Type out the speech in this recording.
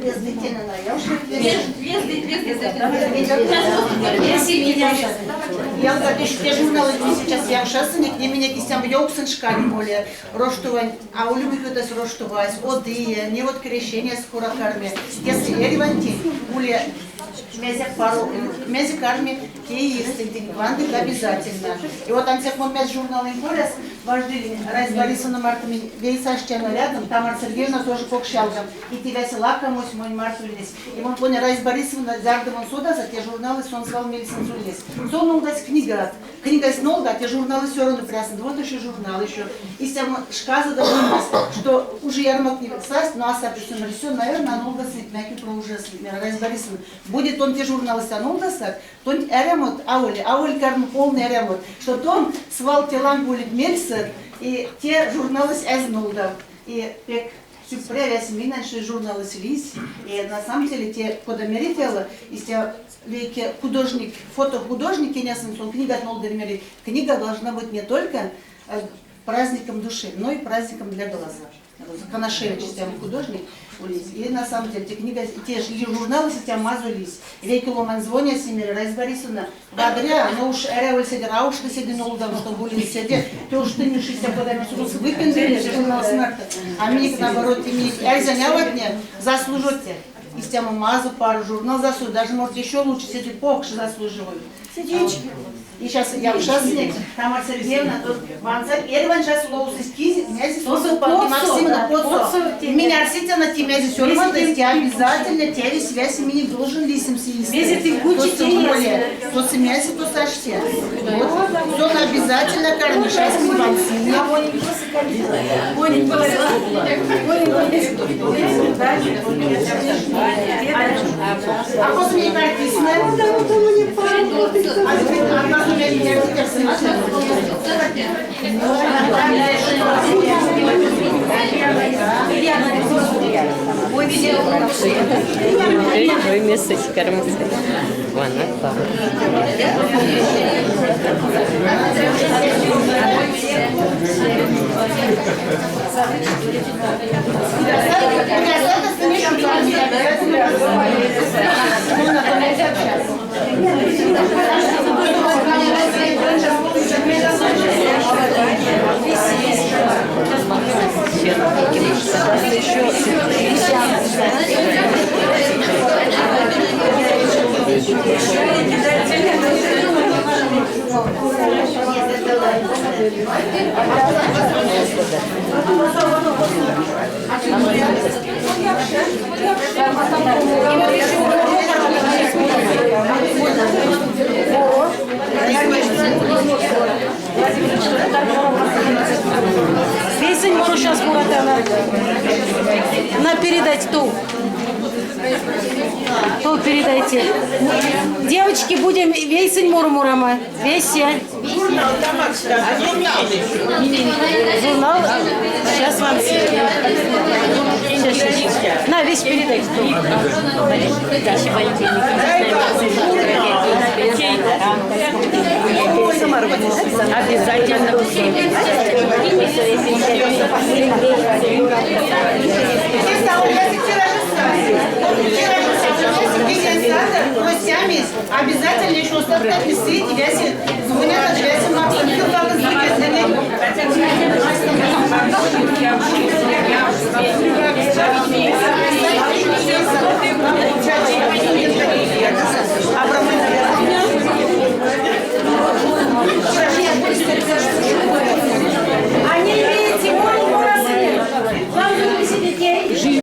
Я те журналы сейчас я участник, не меня кистям бьёксын шкали более роштувань, а у любых это роштувать, одые, не вот крещение с куракарми, если ереванти, уле мязик армии, есть интегранты обязательно. И вот антек мон мяз журналы горес, важдили Райс Борисовна Мартами, Вейсаштяна рядом, Тамара Сергеевна тоже покшалгам, и тебя селакамось мой Мартулис. И он понял Райс Борисовна зардыван сюда за те журналы, сон звал Мельсензулис. Сон нолдась книга с нолда, те журналы все равно прясно, вот еще журнал еще. И с тем шказа догнулась, что уже ярмак не сласть, но асапису нарисуем, наверное, нолда слит, мяки про ужас, Райс Борисовна. Будет он те журналы станул сад, то эремот аули карну полный эремот, что том свал телам будет мельсер и те журналы эзнолда и пек сюрпревясь минаншие журналы слизь и на самом деле те подомеритела и те веки художник фотохудожник и неснсон книга нолдермери книга должна быть не только праздником души, но и праздником для глаза. Канашевич, художник, и на самом деле, те книги, те журналы с тем мазулись. Веки ломан звоня семере, Райс Борисовна, благодаря, но уж эреваль седер, а уж ты седи нолдам, что были седи, ты уж ты не шестя подами срус выпендили, журнал смерти, а мне наоборот, мне занявать не заслужите. И с тем мазу пару журнал заслуживают, даже может еще лучше седи покши заслуживают. Сидички. И сейчас я участник, Тамара Сергеевна, тут ванцар, Ерван сейчас лоусы скизит, мязи, Максимна, подсо. Меня арсите на те мязи, все равно, то есть я обязательно тебе связь мне должен лисим съесть. Мязи ты кучи более, то с мязи, то соште. Все обязательно кормишь, а с вам сильно. А после мне написано, Ой, месяц кормится. Вона Весень могу сейчас на передать ту. То передайте. Девочки, будем весень мурмурама. Весень. Журнал. Сейчас вам. Сейчас. На, весь передайте. обязательно. Обязательно еще остатка писать,